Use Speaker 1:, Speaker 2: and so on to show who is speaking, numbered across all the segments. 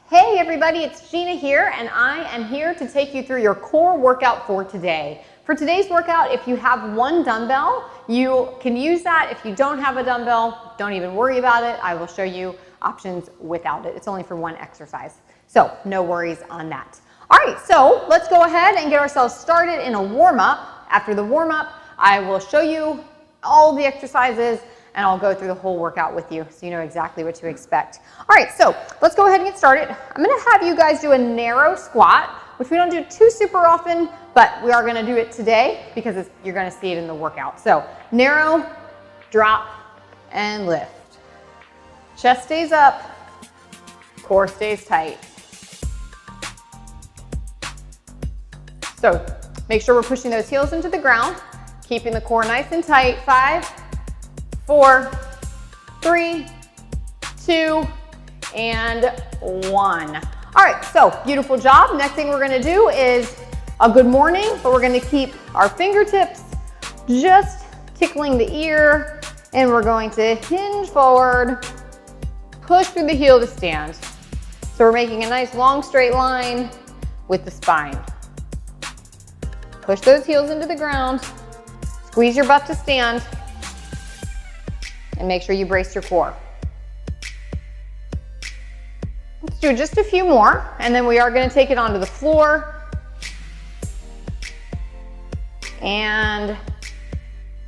Speaker 1: Hey everybody, it's Gina here, and I am here to take you through your core workout for today. For today's workout, if you have one dumbbell, you can use that. If you don't have a dumbbell, don't even worry about it. I will show you options without it. It's only for one exercise, so no worries on that. All right, so let's go ahead and get ourselves started in a warm-up. After the warm-up, I will show you all the exercises and I'll go through the whole workout with you so you know exactly what to expect. All right, so let's go ahead and get started. I'm gonna have you guys do a narrow squat, which we don't do too super often, but we are gonna do it today because you're gonna see it in the workout. So narrow, drop, and lift. Chest stays up, core stays tight. So make sure we're pushing those heels into the ground, keeping the core nice and tight. 5, 4, 3, 2, and 1. All right, so beautiful job. Next thing we're gonna do is a good morning, but we're gonna keep our fingertips just tickling the ear, and we're going to hinge forward, push through the heel to stand. So we're making a nice long straight line with the spine. Push those heels into the ground, squeeze your butt to stand, and make sure you brace your core. Let's do just a few more, and then we are going to take it onto the floor. And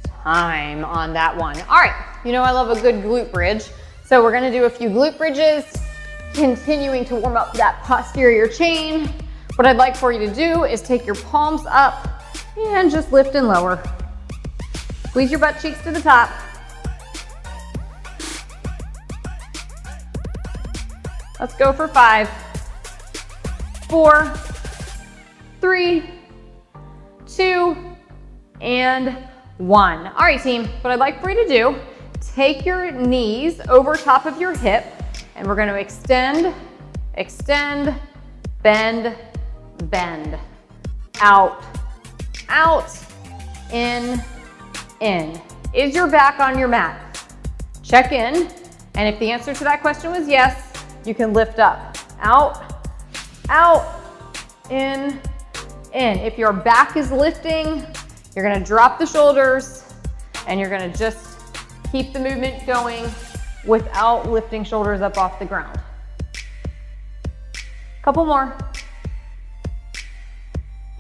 Speaker 1: time on that one. All right, you know I love a good glute bridge, so we're going to do a few glute bridges, continuing to warm up that posterior chain. What I'd like for you to do is take your palms up and just lift and lower. Squeeze your butt cheeks to the top. Let's go for 5, 4, 3, 2, and 1. All right, team, what I'd like for you to do, take your knees over top of your hip, and we're gonna extend, extend, bend, bend, out, out, in. Is your back on your mat? Check in, and if the answer to that question was yes, you can lift up, out, out, in. If your back is lifting, you're gonna drop the shoulders and you're gonna just keep the movement going without lifting shoulders up off the ground. Couple more.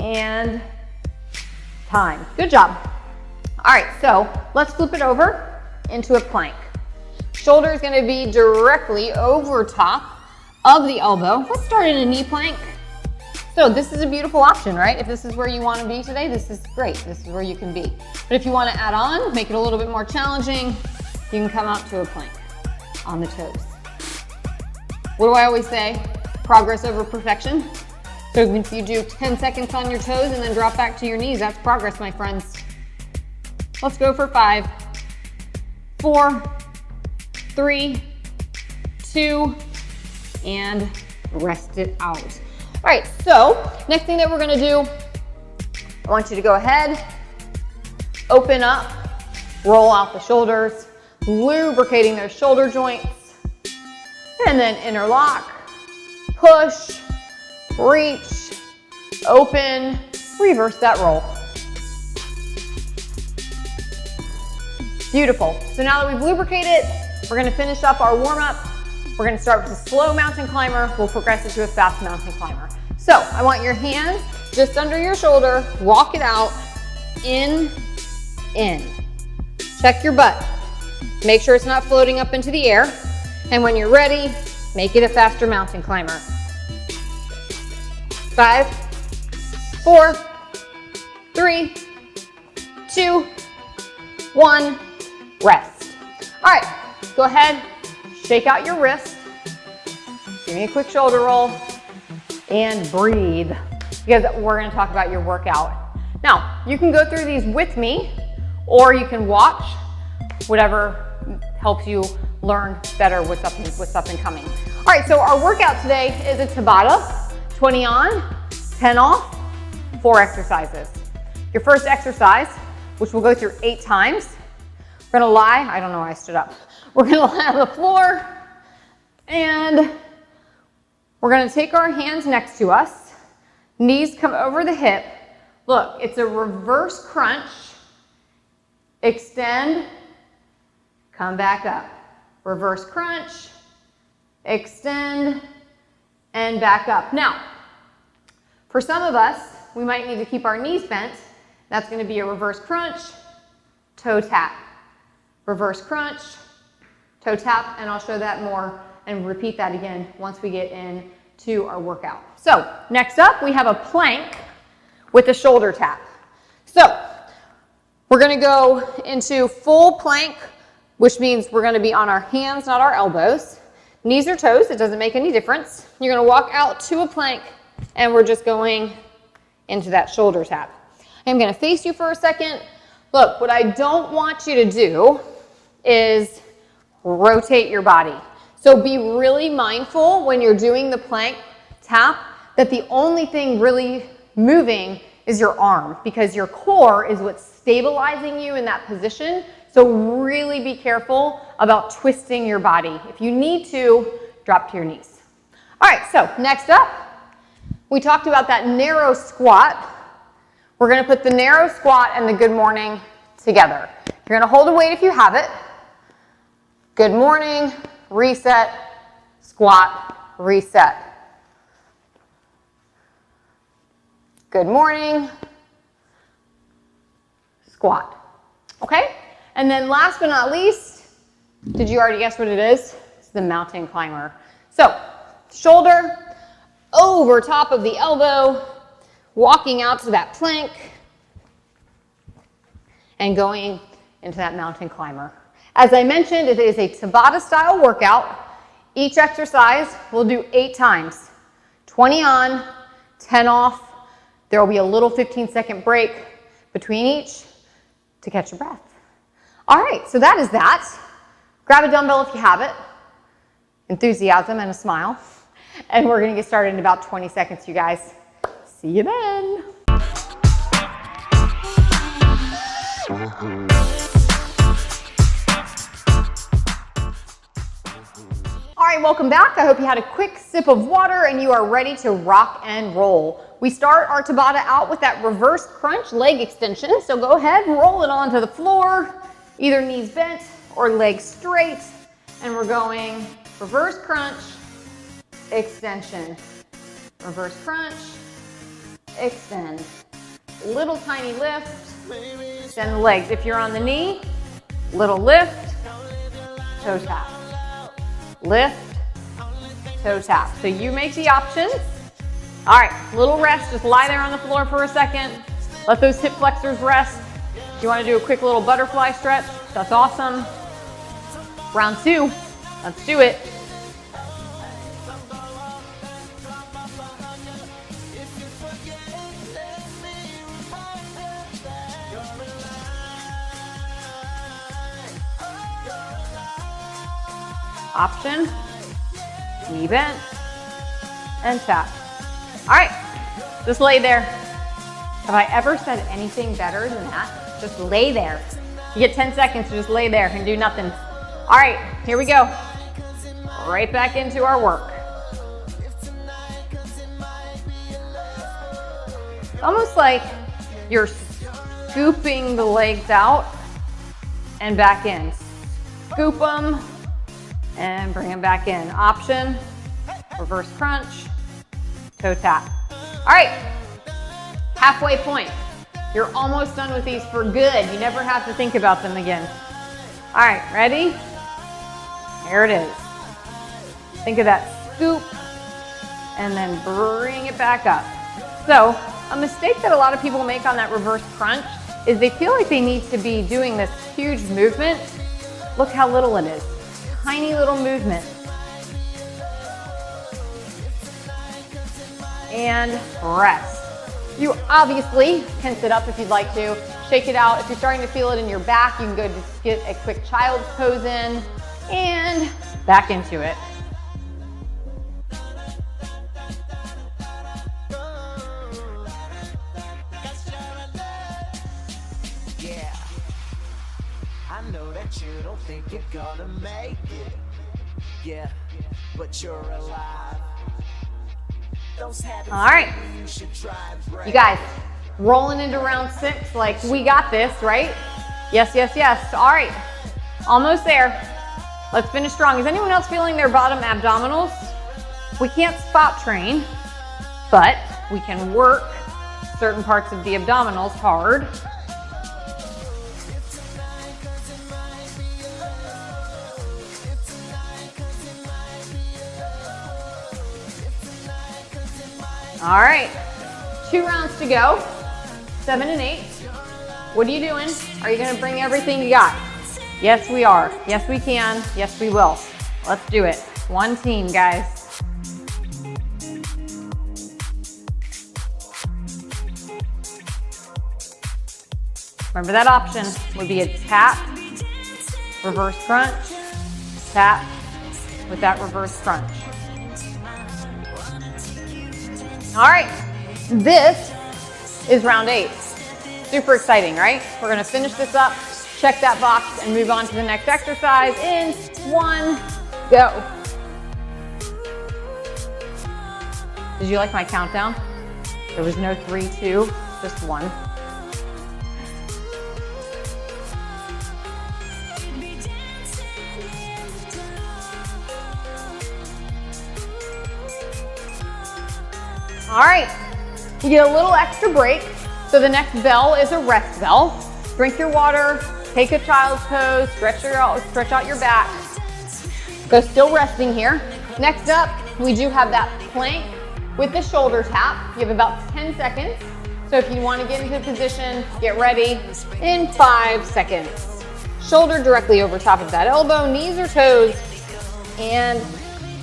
Speaker 1: And time. Good job. All right, so let's flip it over into a plank. Shoulder is going to be directly over top of the elbow. Let's start in a knee plank. So this is a beautiful option, right? If this is where you want to be today, this is great. This is where you can be. But if you want to add on, make it a little bit more challenging, you can come out to a plank on the toes. What do I always say? Progress over perfection. So if you do 10 seconds on your toes and then drop back to your knees, that's progress, my friends. Let's go for 5, 4, 3, 2, and rest it out. All right, so next thing that we're gonna do, I want you to go ahead, open up, roll out the shoulders, lubricating those shoulder joints, and then interlock, push, reach, open, reverse that roll. Beautiful. So now that we've lubricated, we're gonna finish up our warm-up. We're gonna start with a slow mountain climber. We'll progress it to a fast mountain climber. So I want your hands just under your shoulder, walk it out, in. Check your butt. Make sure it's not floating up into the air. And when you're ready, make it a faster mountain climber. 5, 4, 3, 2, 1, rest. All right, go ahead, shake out your wrist. Give me a quick shoulder roll and breathe, because we're gonna talk about your workout. Now, you can go through these with me, or you can watch, whatever helps you learn better what's up and coming. All right, so our workout today is a Tabata, 20 on, 10 off, 4 exercises. Your first exercise, which we'll go through 8 times, We're gonna lie, I don't know why I stood up. We're gonna lie on the floor and we're gonna take our hands next to us. Knees come over the hip. Look, it's a reverse crunch. Extend, come back up. Reverse crunch, extend, and back up. Now, for some of us, we might need to keep our knees bent. That's gonna be a reverse crunch, toe tap. Reverse crunch, toe tap, and I'll show that more and repeat that again once we get into our workout. So, next up, we have a plank with a shoulder tap. So, we're gonna go into full plank, which means we're gonna be on our hands, not our elbows. Knees or toes, it doesn't make any difference. You're gonna walk out to a plank and we're just going into that shoulder tap. I'm gonna face you for a second. Look, what I don't want you to do is rotate your body. So be really mindful when you're doing the plank tap that the only thing really moving is your arm, because your core is what's stabilizing you in that position. So really be careful about twisting your body. If you need to, drop to your knees. All right, so next up, we talked about that narrow squat. We're gonna put the narrow squat and the good morning together. You're gonna hold a weight if you have it. Good morning, reset, squat, reset. Good morning, squat. Okay? And then last but not least, did you already guess what it is? It's the mountain climber. So, shoulder over top of the elbow, walking out to that plank, and going into that mountain climber. As I mentioned, it is a Tabata style workout. Each exercise we'll do 8 times. 20 on, 10 off. There will be a little 15-second break between each to catch your breath. All right, so that is that. Grab a dumbbell if you have it. Enthusiasm and a smile. And we're gonna get started in about 20 seconds, you guys. See you then. All right, welcome back. I hope you had a quick sip of water and you are ready to rock and roll. We start our Tabata out with that reverse crunch leg extension. So go ahead, roll it onto the floor, either knees bent or legs straight. And we're going reverse crunch, extension, reverse crunch, extend. Little tiny lift, extend the legs. If you're on the knee, little lift, toe tap. Lift, toe tap. So you make the options. All right, little rest. Just lie there on the floor for a second. Let those hip flexors rest. If you want to do a quick little butterfly stretch, that's awesome. Round 2, let's do it. Option, knee bent, and tap. All right, just lay there. Have I ever said anything better than that? Just lay there. You get 10 seconds to just lay there and do nothing. All right, here we go. Right back into our work. It's almost like you're scooping the legs out and back in. Scoop them and bring them back in. Option, reverse crunch, toe tap. All right, halfway point. You're almost done with these for good. You never have to think about them again. All right, ready? Here it is. Think of that scoop and then bring it back up. So a mistake that a lot of people make on that reverse crunch is they feel like they need to be doing this huge movement. Look how little it is. Tiny little movement. And rest. You obviously can sit up if you'd like to. Shake it out. If you're starting to feel it in your back, you can go just get a quick child's pose in and back into it.
Speaker 2: I know that you don't think you're gonna make it. Yeah, but you're alive. Those habits.
Speaker 1: All right.
Speaker 2: You should try and break.
Speaker 1: You guys, rolling into round 6, like we got this, right? Yes, yes, yes. All right, almost there. Let's finish strong. Is anyone else feeling their bottom abdominals? We can't spot train, but we can work certain parts of the abdominals hard. All right, 2 rounds to go, 7 and 8. What are you doing? Are you gonna bring everything you got? Yes, we are. Yes, we can. Yes, we will. Let's do it. One team, guys. Remember that option would be a tap, reverse crunch, tap with that reverse crunch. All right, this is round 8. Super exciting, right? We're gonna finish this up, check that box, and move on to the next exercise in 1, go. Did you like my countdown? There was no 3, 2, just 1. All right, you get a little extra break. So the next bell is a rest bell. Drink your water, take a child's pose, stretch out your back. Go still resting here. Next up, we do have that plank with the shoulder tap. You have about 10 seconds. So if you want to get into position, get ready in 5 seconds. Shoulder directly over top of that elbow, knees or toes, and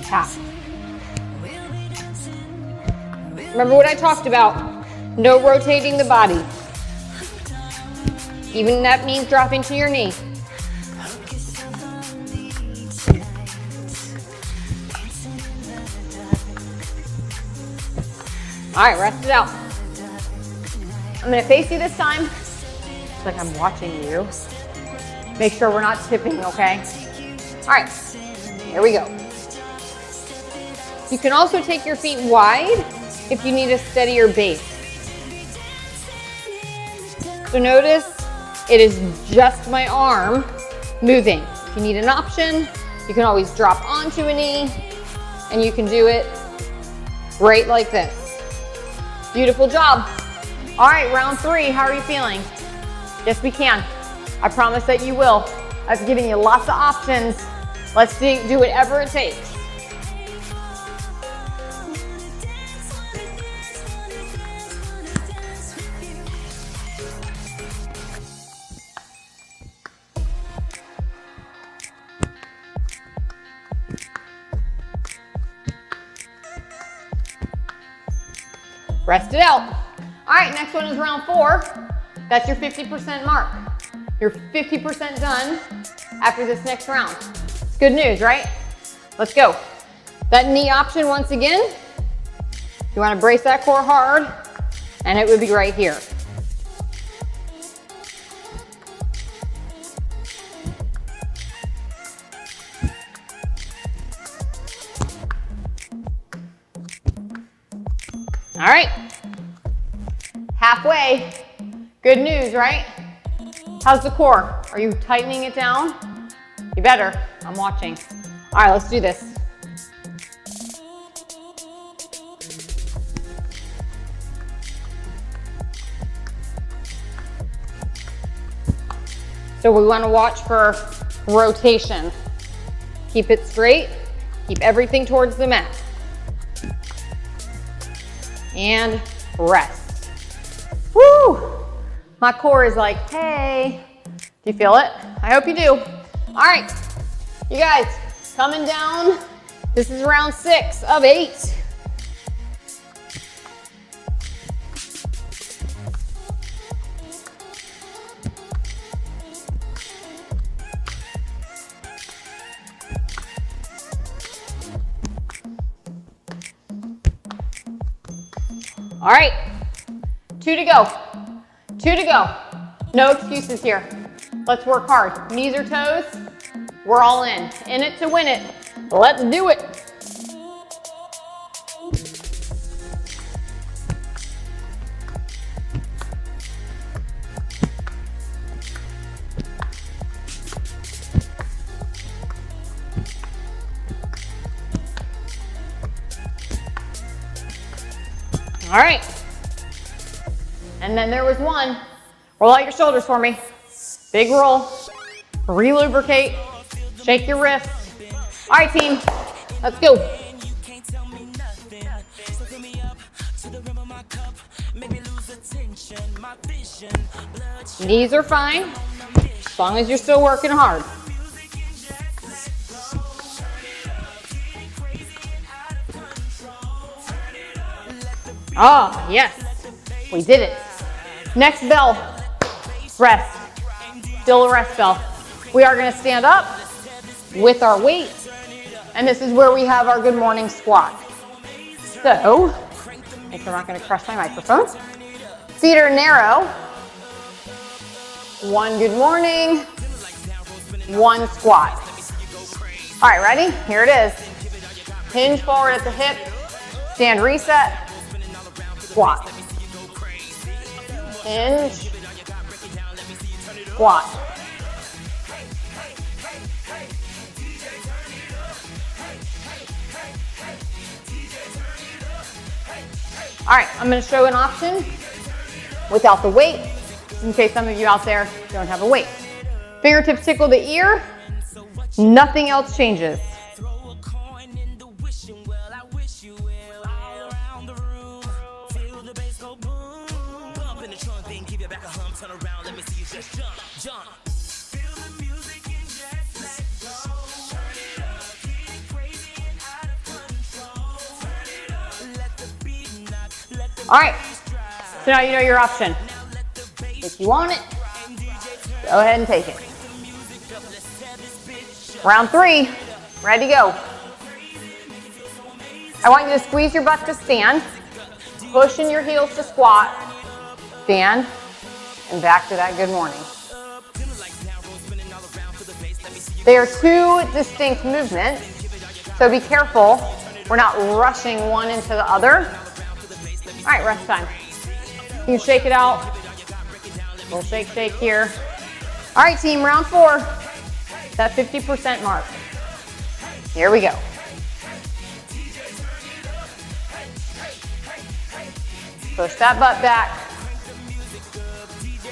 Speaker 1: tap. Remember what I talked about, no rotating the body. Even that means dropping to your knee. All right, rest it out. I'm gonna face you this time. It's like I'm watching you. Make sure we're not tipping, okay? All right, here we go. You can also take your feet wide if you need a steadier base. So notice it is just my arm moving. If you need an option, you can always drop onto a knee and you can do it right like this. Beautiful job. All right, round 3, how are you feeling? Yes, we can. I promise that you will. I've given you lots of options. Let's do whatever it takes. Rest it out. All right, next one is round 4. That's your 50% mark. You're 50% done after this next round. It's good news, right? Let's go. That knee option once again, you wanna brace that core hard, and it would be right here. All right, halfway. Good news, right? How's the core? Are you tightening it down? You better, I'm watching. All right, let's do this. So we want to watch for rotation. Keep it straight, keep everything towards the mat. And rest. Woo! My core is like, hey. Do you feel it? I hope you do. All right, you guys, coming down. This is round 6 of 8. All right, 2 to go. 2 to go. No excuses here. Let's work hard. Knees or toes? We're all in. In it to win it. Let's do it. All right. And then there was one. Roll out your shoulders for me. Big roll. Relubricate. Shake your wrists. All right, team. Let's go. Knees are fine, as long as you're still working hard. Oh, yes. We did it. Next bell. Rest. Still a rest bell. We are going to stand up with our weight, and this is where we have our good morning squat. So, make sure I'm not going to crush my microphone. Feet are narrow. One good morning, one squat. All right, ready? Here it is. Hinge forward at the hip, stand reset, squat. Hinge, squat. All right, I'm going to show an option without the weight, in case some of you out there don't have a weight. Fingertips tickle the ear, nothing else changes. All right, so now you know your option. If you want it, go ahead and take it. Round 3, ready to go. I want you to squeeze your butt to stand, push in your heels to squat, stand, and back to that good morning. They are 2 distinct movements, so be careful. We're not rushing one into the other. All right, rest time. You can shake it out. We'll shake here. All right, team, round 4. That 50% mark. Here we go. Push that butt back.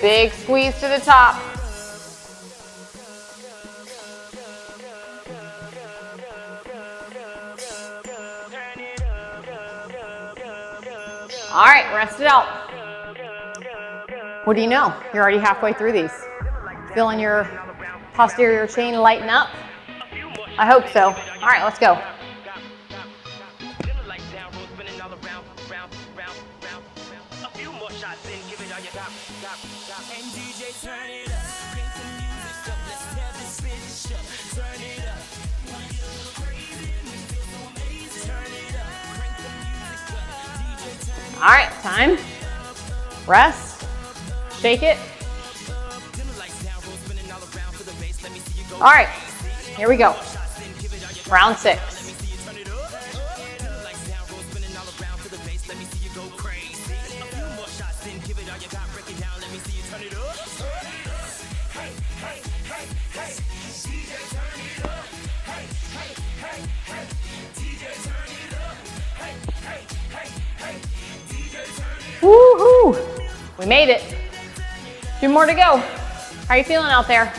Speaker 1: Big squeeze to the top. All right, rest it out. What do you know? You're already halfway through these. Feeling your posterior chain lighten up? I hope so. All right, let's go. All right, time. Rest. Shake it. All right, here we go. Round 6. Woohoo! We made it. 2 more to go. How are you feeling out there?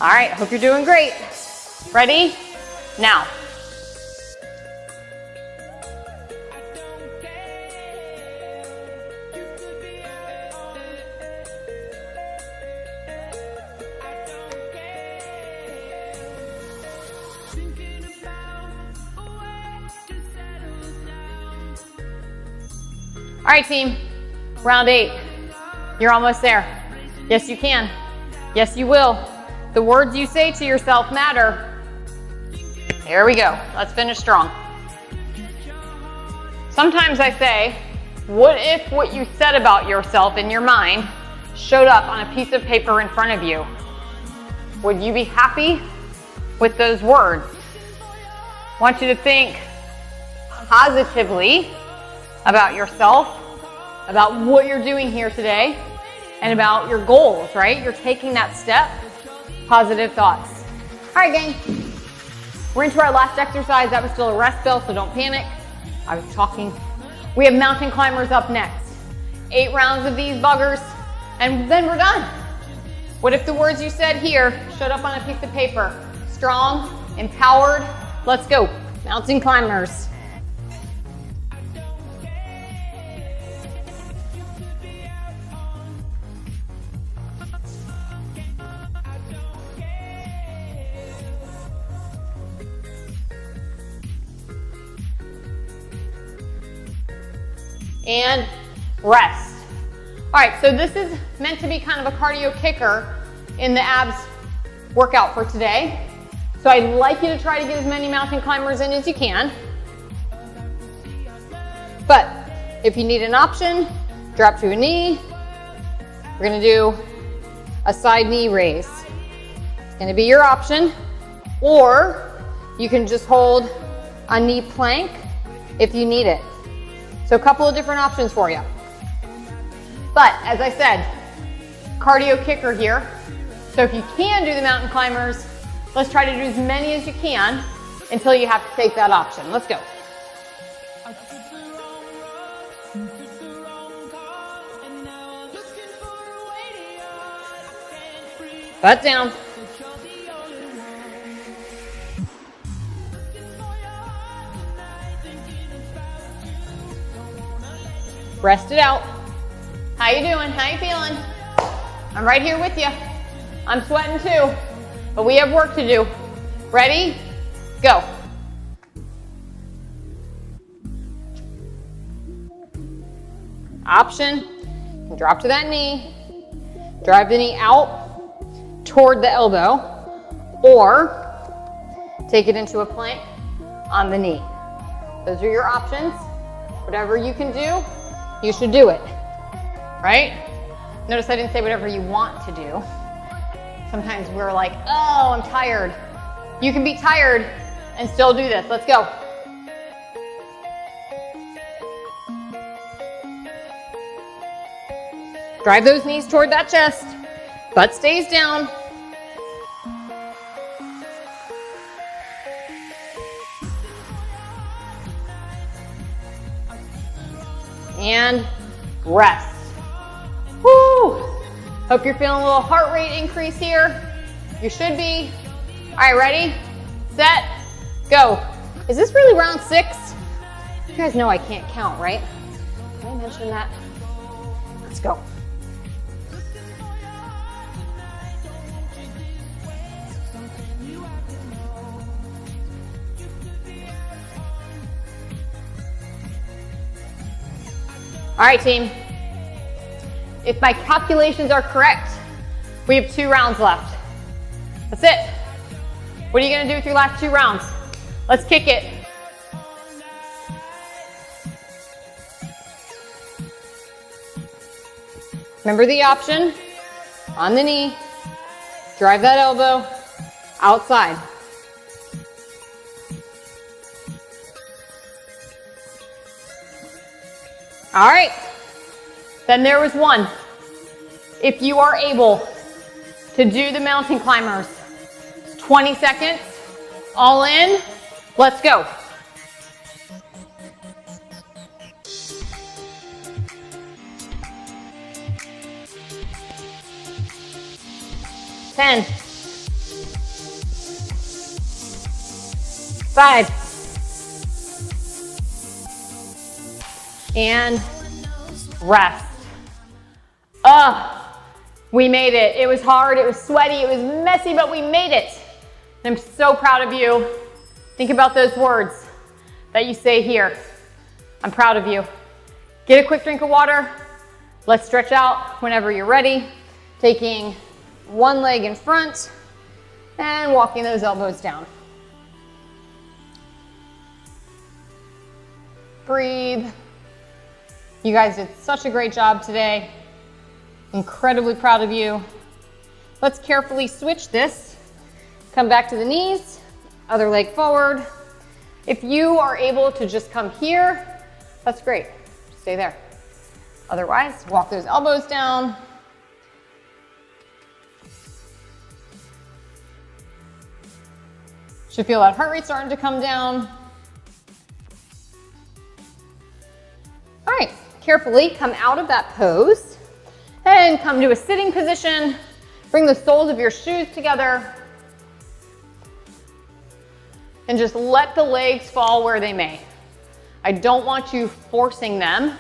Speaker 1: All right, hope you're doing great. Ready? Now. All right, team, round 8. You're almost there. Yes, you can. Yes, you will. The words you say to yourself matter. Here we go. Let's finish strong. Sometimes I say, what if what you said about yourself in your mind showed up on a piece of paper in front of you? Would you be happy with those words? I want you to think positively about yourself, about what you're doing here today, and about your goals, right? You're taking that step. Positive thoughts. All right, gang. We're into our last exercise. That was still a rest bell, so don't panic. I was talking. We have mountain climbers up next. 8 rounds of these buggers, and then we're done. What if the words you said here showed up on a piece of paper? Strong, empowered. Let's go. Mountain climbers. And rest. All right, so this is meant to be kind of a cardio kicker in the abs workout for today. So I'd like you to try to get as many mountain climbers in as you can. But if you need an option, drop to a knee. We're gonna do a side knee raise. It's gonna be your option. Or you can just hold a knee plank if you need it. So a couple of different options for you. But as I said, cardio kicker here. So if you can do the mountain climbers, let's try to do as many as you can until you have to take that option. Let's go. Butt down. Rest it out. How you doing? How you feeling? I'm right here with you. I'm sweating too, but we have work to do. Ready? Go. Option, you can drop to that knee, drive the knee out toward the elbow, or take it into a plank on the knee. Those are your options. Whatever you can do, you should do it, right? Notice I didn't say whatever you want to do. Sometimes we're like, oh, I'm tired. You can be tired and still do this. Let's go. Drive those knees toward that chest. Butt stays down. And rest. Woo! Hope you're feeling a little heart rate increase here. You should be. All right, ready, set, go. Is this really round 6? You guys know I can't count, right? Did I mention that? Let's go. All right, team. If my calculations are correct, we have 2 rounds left. That's it. What are you gonna do with your last 2 rounds? Let's kick it. Remember the option, on the knee, drive that elbow outside. All right, then there was one. If you are able to do the mountain climbers, 20 seconds, all in, let's go. Ten, 5, and rest. We made it. It was hard, it was sweaty, it was messy, but we made it. I'm so proud of you. Think about those words that you say here. I'm proud of you. Get a quick drink of water. Let's stretch out whenever you're ready. Taking one leg in front and walking those elbows down. Breathe. You guys did such a great job today. Incredibly proud of you. Let's carefully switch this Come back to the knees, other leg forward. If you are able to just come here, that's great. Stay there. Otherwise, walk those elbows down. Should feel that heart rate starting to come down. All right, carefully come out of that pose and come to a sitting position. Bring the soles of your shoes together and just let the legs fall where they may. I don't want you forcing them.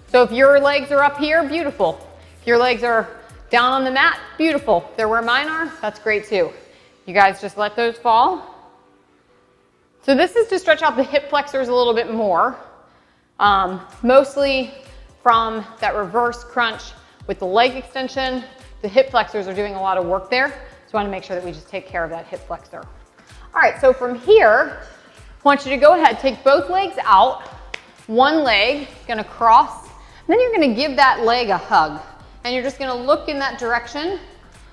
Speaker 1: So if your legs are up here, beautiful. If your legs are down on the mat, beautiful. If they're where mine are, that's great too. You guys just let those fall. So this is to stretch out the hip flexors a little bit more, mostly from that reverse crunch with the leg extension. The hip flexors are doing a lot of work there, so I want to make sure that we just take care of that hip flexor. All right, so from here, I want you to go ahead, take both legs out. One leg is going to cross, and then you're going to give that leg a hug, and you're just going to look in that direction.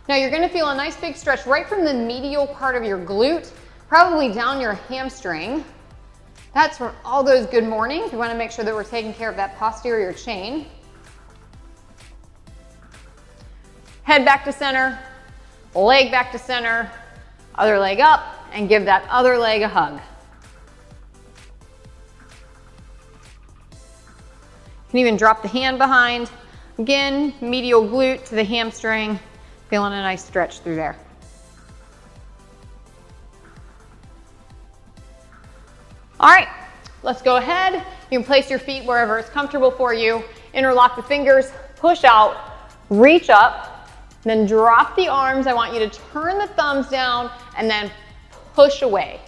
Speaker 1: Now you're going to feel a nice big stretch right from the medial part of your glute, probably down your hamstring. That's from all those good mornings. We want to make sure that we're taking care of that posterior chain. Head back to center, leg back to center, other leg up, and give that other leg a hug. You can even drop the hand behind. Again, medial glute to the hamstring, feeling a nice stretch through there. All right, let's go ahead. You can place your feet wherever it's comfortable for you. Interlock the fingers, push out, reach up, then drop the arms. I want you to turn the thumbs down and then push away.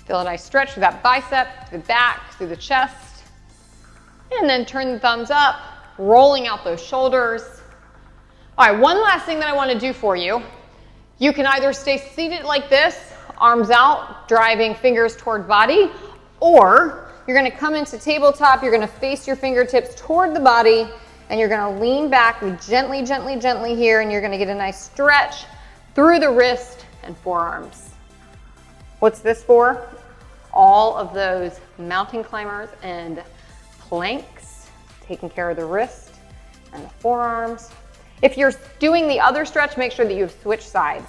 Speaker 1: Feel a nice stretch through that bicep, through the back, through the chest. And then turn the thumbs up, rolling out those shoulders. All right, one last thing that I want to do for you. You can either stay seated like this, arms out, driving fingers toward body, or you're going to come into tabletop, you're going to face your fingertips toward the body, and you're going to lean back gently, gently, gently here, and you're going to get a nice stretch through the wrist and forearms. What's this for? All of those mountain climbers and planks, taking care of the wrist and the forearms. If you're doing the other stretch, make sure that you have switched sides.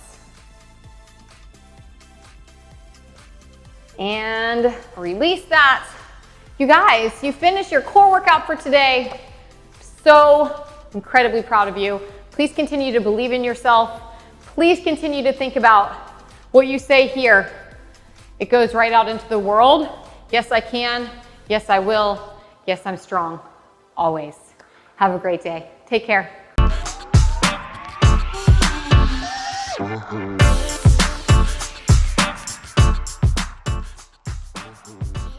Speaker 1: And release that. You guys, you finished your core workout for today. So incredibly proud of you. Please continue to believe in yourself. Please continue to think about what you say here. It goes right out into the world. Yes, I can. Yes, I will. Yes, I'm strong. Always. Have a great day. Take care.